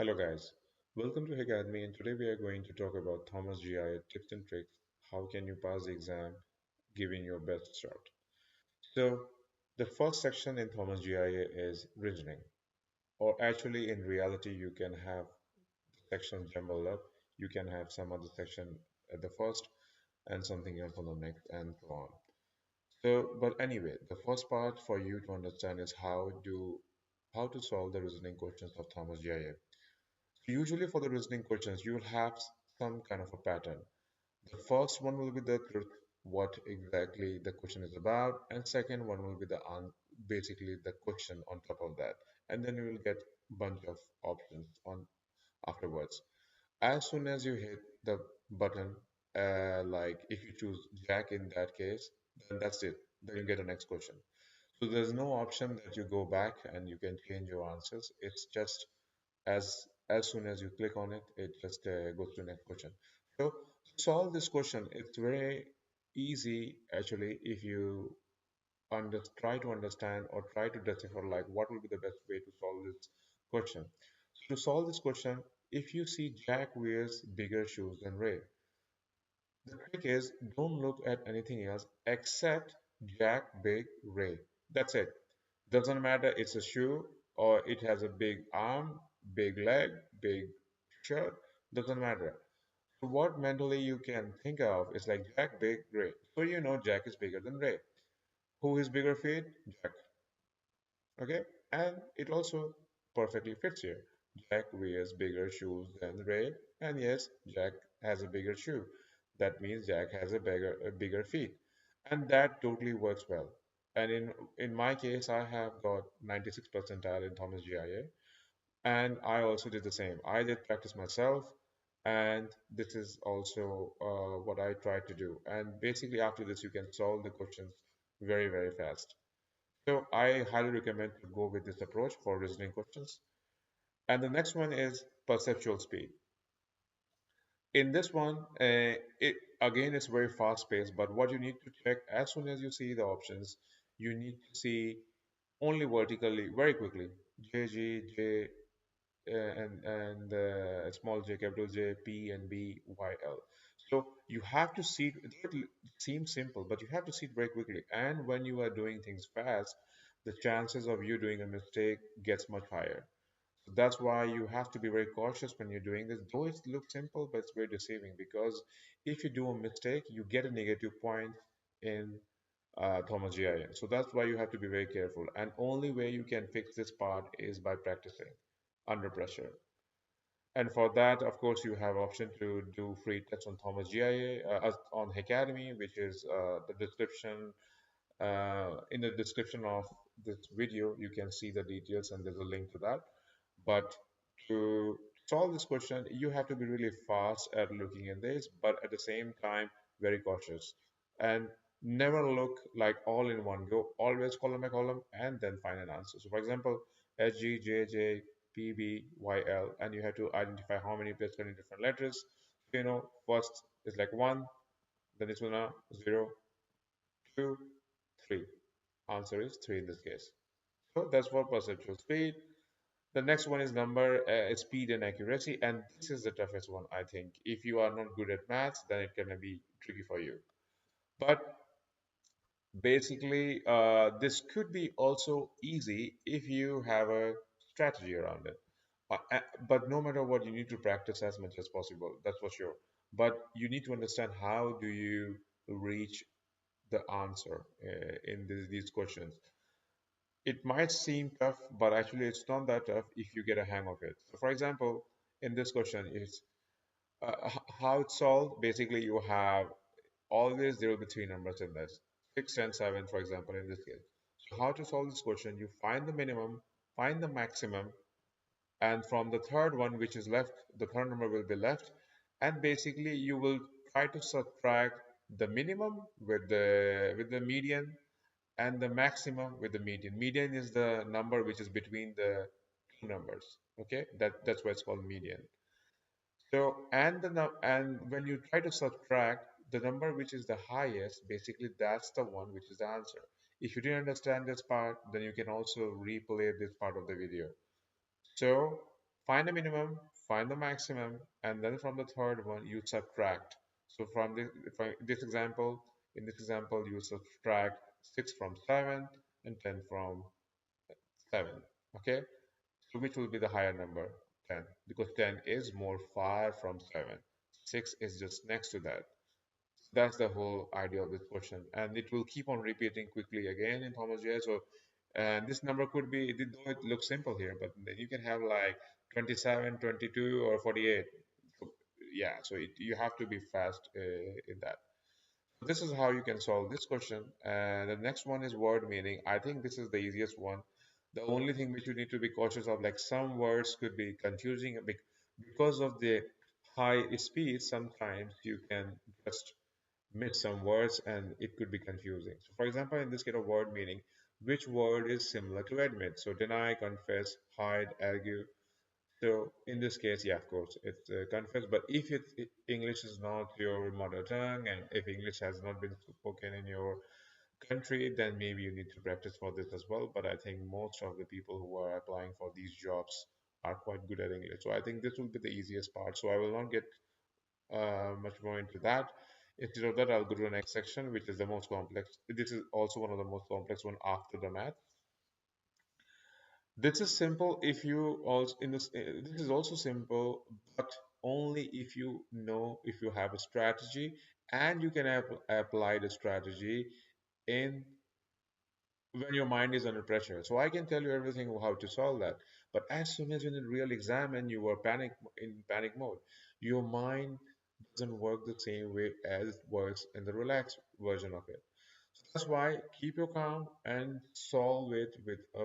Hello guys, welcome to Heycademy and today we are going to talk about Thomas GIA tips and tricks. How can you pass the exam giving your best shot? So the first section in Thomas GIA is reasoning, or actually in reality you can have the sections jumbled up. You can have some other section at the first and something else on the next and so on. But anyway, the first part for you to understand is how to solve the reasoning questions of Thomas GIA. Usually for the reasoning questions, you will have some kind of a pattern. The first one will be the truth, what exactly the question is about, and second one will be basically the question on top of that, and then you will get bunch of options on afterwards. As soon as you hit the button, like if you choose Jack in that case, then that's it. Then you get the next question. So there's no option that you go back and you can change your answers. It's just as soon as you click on it, it just goes to the next question. So to solve this question, it's very easy actually if you try to understand or try to decipher like what will be the best way to solve this question. So to solve this question, if you see Jack wears bigger shoes than Ray, the trick is don't look at anything else except Jack, Big, Ray. That's it. Doesn't matter it's a shoe or it has a big arm, big leg, big shirt, doesn't matter. So what mentally you can think of is like Jack, Big, Ray. So you know Jack is bigger than Ray. Who is bigger feet? Jack. Okay? And it also perfectly fits here. Jack wears bigger shoes than Ray, and yes, Jack has a bigger shoe. That means Jack has a bigger feet. And that totally works well. And in my case, I have got 96 percentile in Thomas GIA, and I also did the same. I did practice myself, and this is also what I tried to do. And basically, after this, you can solve the questions very, very fast. So I highly recommend to go with this approach for reasoning questions. And the next one is perceptual speed. In this one, it again it's very fast paced, but what you need to check as soon as you see the options, you need to see only vertically very quickly. J, G, J, and small j, capital J, P, and B, Y, L. So you have to see it seems simple, but you have to see it very quickly. And when you are doing things fast, the chances of you doing a mistake gets much higher. So that's why you have to be very cautious when you're doing this. Though it looks simple, but it's very deceiving because if you do a mistake, you get a negative point in Thomas GIA. So that's why you have to be very careful. And only way you can fix this part is by practicing under pressure. And for that, of course, you have option to do free tests on Thomas GIA on Heycademy, which is the description. In the description of this video, you can see the details and there's a link to that. But to solve this question, you have to be really fast at looking in this, but at the same time, very cautious. And never look like all in one go. Always column by column and then find an answer. So for example, SG, JJ, PB, YL, and you have to identify how many places contain different letters. So, first is like 1, then it's gonna 0, 2, 3. Answer is 3 in this case. So that's for perceptual speed. The next one is number speed and accuracy, and this is the toughest one, I think. If you are not good at maths, then it can be tricky for you. But basically, this could be also easy if you have a strategy around it. But no matter what, you need to practice as much as possible. That's for sure. But you need to understand how do you reach the answer in these questions. It might seem tough, but actually it's not that tough if you get a hang of it. So for example, in this question, it's how it's solved. Basically, you have always there will be three numbers in this, 6, 10, 7, for example, in this case. So how to solve this question? You find the minimum, find the maximum, and from the third one, which is left, the third number will be left, and basically you will try to subtract the minimum with the median and the maximum with the median. Median is the number which is between the two numbers. Okay, that's why it's called median. So and when you try to subtract the number which is the highest, basically that's the one which is the answer. If you didn't understand this part, then you can also replay this part of the video. So Find the minimum, find the maximum, and then from the third one you subtract. So from this, in this example, you subtract 6 from 7 and 10 from 7. Okay, so which will be the higher number? 10, because 10 is more far from 7. 6 is just next to that. That's the whole idea of this question, and it will keep on repeating quickly again in Thomas GIA. So, and this number could be, though it looks simple here, but then you can have like 27, 22, or 48. So, yeah, so you have to be fast in that. This is how you can solve this question. And the next one is word meaning. I think this is the easiest one. The only thing which you need to be cautious of, like some words could be confusing because of the high speed. Sometimes you can just miss some words and it could be confusing. So for example, in this case of word meaning, which word is similar to admit? So deny, confess, hide, argue. So in this case, yeah, of course, it's confess. But if English is not your mother tongue and if English has not been spoken in your country, then maybe you need to practice for this as well. But I think most of the people who are applying for these jobs are quite good at English. So I think this will be the easiest part. So I will not get much more into that. Instead of that, I'll go to the next section, which is the most complex. This is also one of the most complex one after the math. This is simple if you also in this. This is also simple, but only if you know if you have a strategy and you can apply the strategy in when your mind is under pressure. So I can tell you everything how to solve that. But as soon as you're in a real exam and you are panic mode, your mind doesn't work the same way as it works in the relaxed version of it. So that's why keep your calm and solve it with a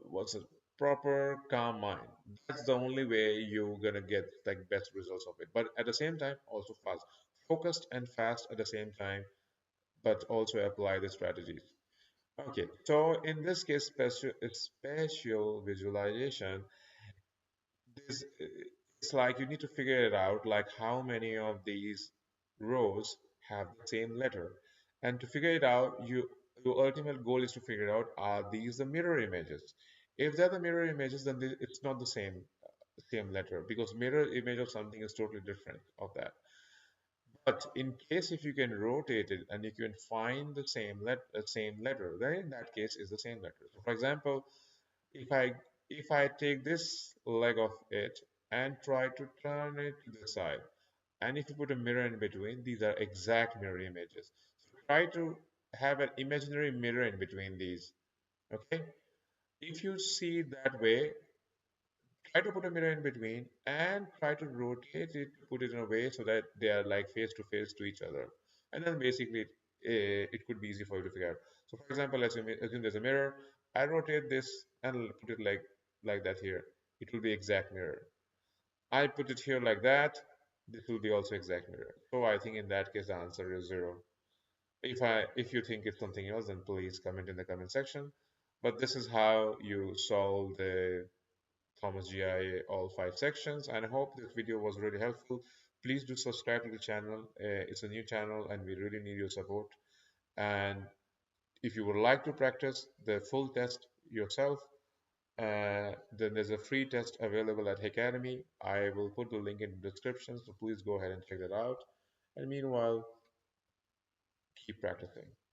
what's a proper calm mind. That's the only way you're gonna get like best results of it. But at the same time, also fast, focused and fast at the same time, but also apply the strategies. Okay, so in this case, spatial visualization, this it's like you need to figure it out, like how many of these rows have the same letter, and to figure it out, your ultimate goal is to figure out are these the mirror images. If they're the mirror images, then it's not the same letter because mirror image of something is totally different of that. But in case if you can rotate it and you can find the same letter, then in that case is the same letter. So for example, if I take this leg of it and try to turn it to the side, and if you put a mirror in between, these are exact mirror images. So try to have an imaginary mirror in between these. Okay? If you see that way, try to put a mirror in between and try to rotate it to put it in a way so that they are like face to face to each other. And then basically it could be easy for you to figure out. So for example, let's assume there's a mirror. I rotate this and put it like that here. It will be exact mirror. I put it here like that. This will be also exact mirror. So I think in that case the answer is 0. If you think it's something else, then please comment in the comment section. But this is how you solve the Thomas GIA all 5 sections, and I hope this video was really helpful. Please do subscribe to the channel. It's a new channel and we really need your support. And if you would like to practice the full test yourself, then there's a free test available at Heycademy. I will put the link in the description, so please go ahead and check that out. And meanwhile, keep practicing.